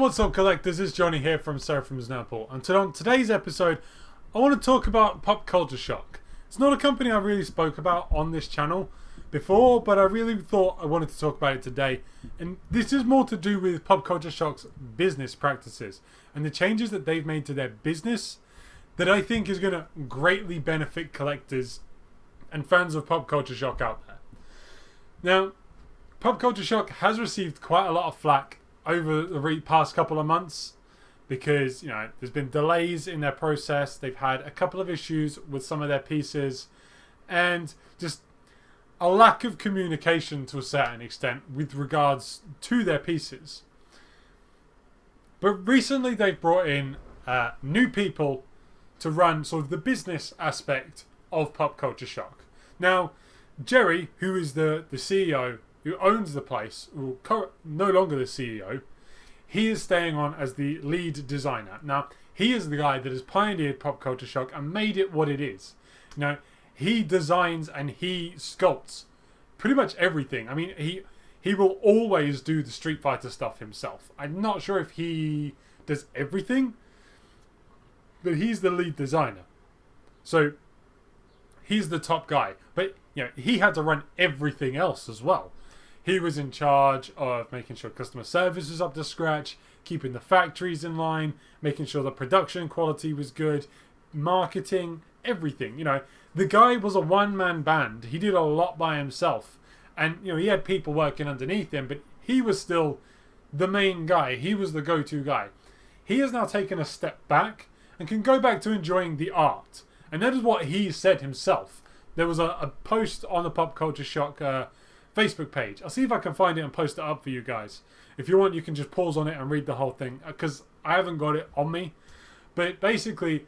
what's up, collectors? It's Johnny here from Seraphim's Naples, and on today's episode I want to talk about Pop Culture Shock. It's not a company I really spoke about on this channel before, but I really thought I wanted to talk about it today. And this is more to do with Pop Culture Shock's business practices and the changes that they've made to their business that I think is going to greatly benefit collectors and fans of Pop Culture Shock out there. Now, Pop Culture Shock has received quite a lot of flack over the past couple of months because, you know, there's been delays in their process. They've had a couple of issues with some of their pieces and just a lack of communication to a certain extent with regards to their pieces. But recently they've brought in new people to run sort of the business aspect of Pop Culture Shock. Now, Jerry, who is the CEO who owns the place, no longer the CEO, he is staying on as the lead designer. Now, he is the guy that has pioneered Pop Culture Shock and made it what it is. Now, he designs and he sculpts pretty much everything. I mean, he will always do the Street Fighter stuff himself. I'm not sure if he does everything, but he's the lead designer. So, he's the top guy. But, you know, he had to run everything else as well. He was in charge of making sure customer service was up to scratch, keeping the factories in line, making sure the production quality was good, marketing, everything. You know, the guy was a one-man band. He did a lot by himself. And, you know, he had people working underneath him, but he was still the main guy. He was the go-to guy. He has now taken a step back and can go back to enjoying the art. And that is what he said himself. There was a post on the Pop Culture Shock Facebook page. I'll see if I can find it and post it up for you guys. If you want, you can just pause on it and read the whole thing, because I haven't got it on me. But basically,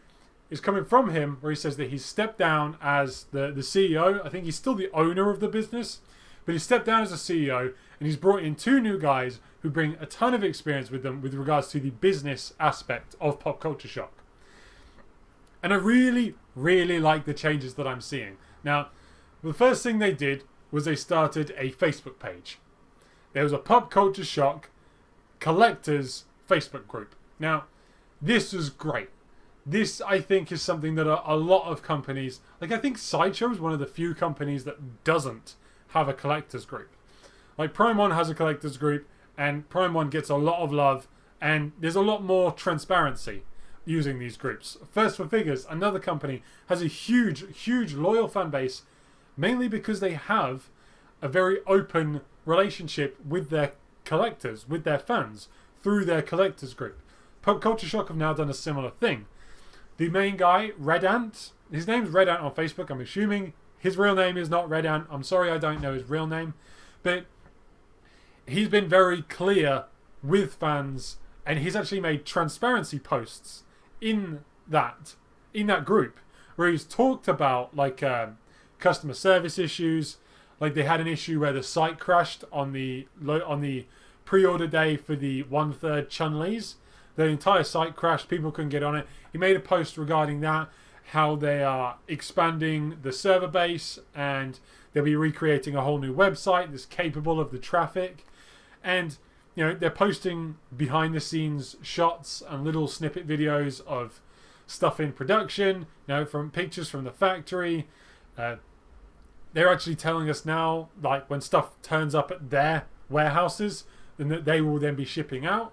it's coming from him where he says that he's stepped down as the CEO. I think he's still the owner of the business, but he stepped down as a CEO and he's brought in two new guys who bring a ton of experience with them with regards to the business aspect of Pop Culture Shock. And I really, really like the changes that I'm seeing. Now, the first thing they did was they started a Facebook page. There was a Pop Culture Shock collectors Facebook group. Now, this was great. This, I think, is something that a lot of companies, like I think Sideshow is one of the few companies that doesn't have a collectors group. Like Prime One has a collectors group, and Prime One gets a lot of love, and there's a lot more transparency using these groups. First for Figures, another company, has a huge, huge loyal fan base, mainly because they have a very open relationship with their collectors, with their fans, through their collectors group. Pop Culture Shock have now done a similar thing. The main guy, Red Ant, his name's Red Ant on Facebook. I'm assuming his real name is not Red Ant. I'm sorry, I don't know his real name. But he's been very clear with fans, and he's actually made transparency posts in that group where he's talked about like customer service issues. Like they had an issue where the site crashed on the pre-order day for the 1/3 Chun-Li's. The entire site crashed. People couldn't get on it. He made a post regarding that, how they are expanding the server base and they'll be recreating a whole new website that's capable of the traffic. And, you know, they're posting behind the scenes shots and little snippet videos of stuff in production, you know, from pictures from the factory. They're actually telling us now, like when stuff turns up at their warehouses, then that they will then be shipping out.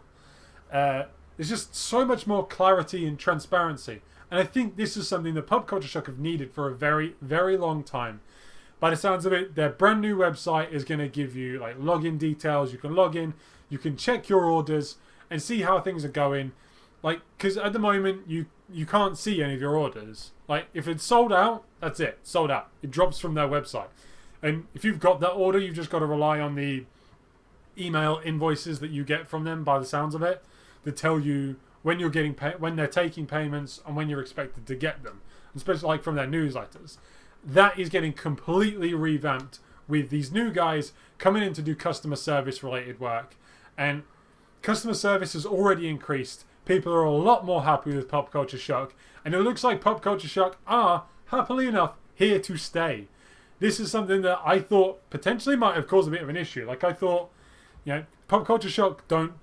There's just so much more clarity and transparency. And I think this is something that Pop Culture Shock have needed for a very, very long time. By the sounds of it, their brand new website is going to give you like login details. You can log in, you can check your orders and see how things are going. Like, because at the moment, you can't see any of your orders. Like, if it's sold out, that's it. Sold out. It drops from their website. And if you've got that order, you've just got to rely on the email invoices that you get from them, by the sounds of it, to tell you when you're getting when they're taking payments and when you're expected to get them. Especially like from their newsletters. That is getting completely revamped with these new guys coming in to do customer service related work. And customer service has already increased. People are a lot more happy with Pop Culture Shock. And it looks like Pop Culture Shock are, happily enough, here to stay. This is something that I thought potentially might have caused a bit of an issue. Like I thought, you know, Pop Culture Shock don't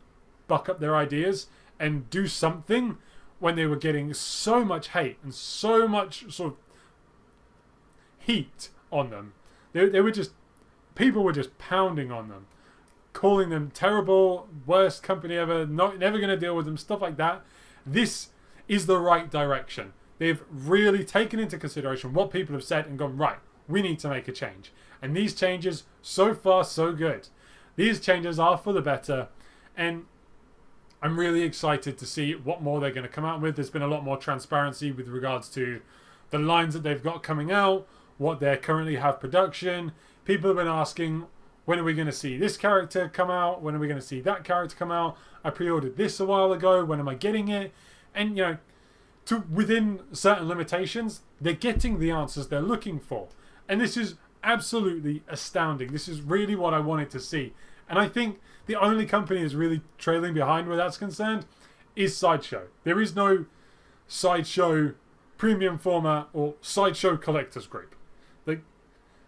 buck up their ideas and do something when they were getting so much hate and so much sort of heat on them. They were just, people were just pounding on them, calling them terrible, worst company ever, never going to deal with them, stuff like that. This is the right direction. They've really taken into consideration what people have said and gone, right, we need to make a change. And these changes, so far, so good. These changes are for the better, and I'm really excited to see what more they're going to come out with. There's been a lot more transparency with regards to the lines that they've got coming out, what they currently have production. People have been asking, when are we going to see this character come out? When are we going to see that character come out? I pre-ordered this a while ago. When am I getting it? And, you know, within certain limitations, they're getting the answers they're looking for. And this is absolutely astounding. This is really what I wanted to see. And I think the only company that's really trailing behind where that's concerned is Sideshow. There is no Sideshow premium format or Sideshow collectors group. Like,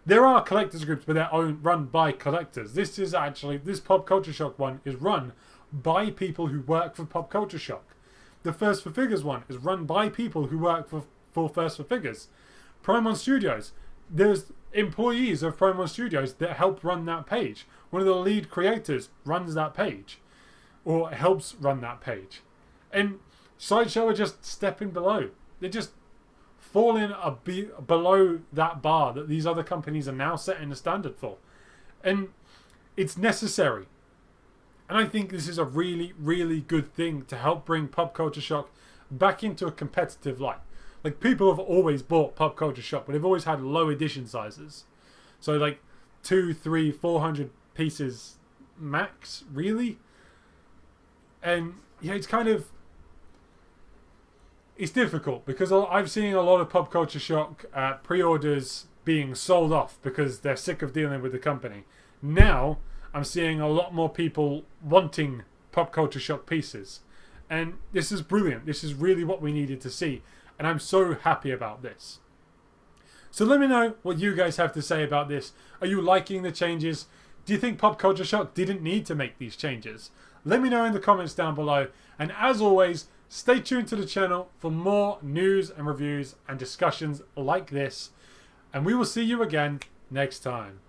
there are collectors groups, but they're run by collectors. This Pop Culture Shock one is run by people who work for Pop Culture Shock. The First for Figures one is run by people who work for First for Figures. Prime Studios, there's employees of Prime Studios that help run that page. One of the lead creators runs that page, or helps run that page. And Sideshow are just stepping below. They're just falling below that bar that these other companies are now setting the standard for. And it's necessary. And I think this is a really, really good thing to help bring Pop Culture Shock back into a competitive light. Like, people have always bought Pop Culture Shock, but they've always had low edition sizes. So like 200, 300, 400 pieces max, really. And yeah, it's difficult because I've seen a lot of Pop Culture Shock pre-orders being sold off because they're sick of dealing with the company. Now I'm seeing a lot more people wanting Pop Culture Shock pieces. And this is brilliant. This is really what we needed to see. And I'm so happy about this. So let me know what you guys have to say about this. Are you liking the changes? Do you think Pop Culture Shock didn't need to make these changes? Let me know in the comments down below. And as always, stay tuned to the channel for more news and reviews and discussions like this. And we will see you again next time.